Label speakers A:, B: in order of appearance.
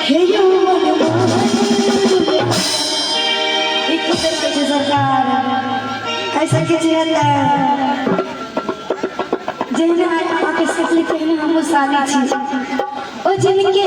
A: हे यो एक के सरकार कैसा के रहता है जहने आके सकली कहने हम साली छी ओ जिनके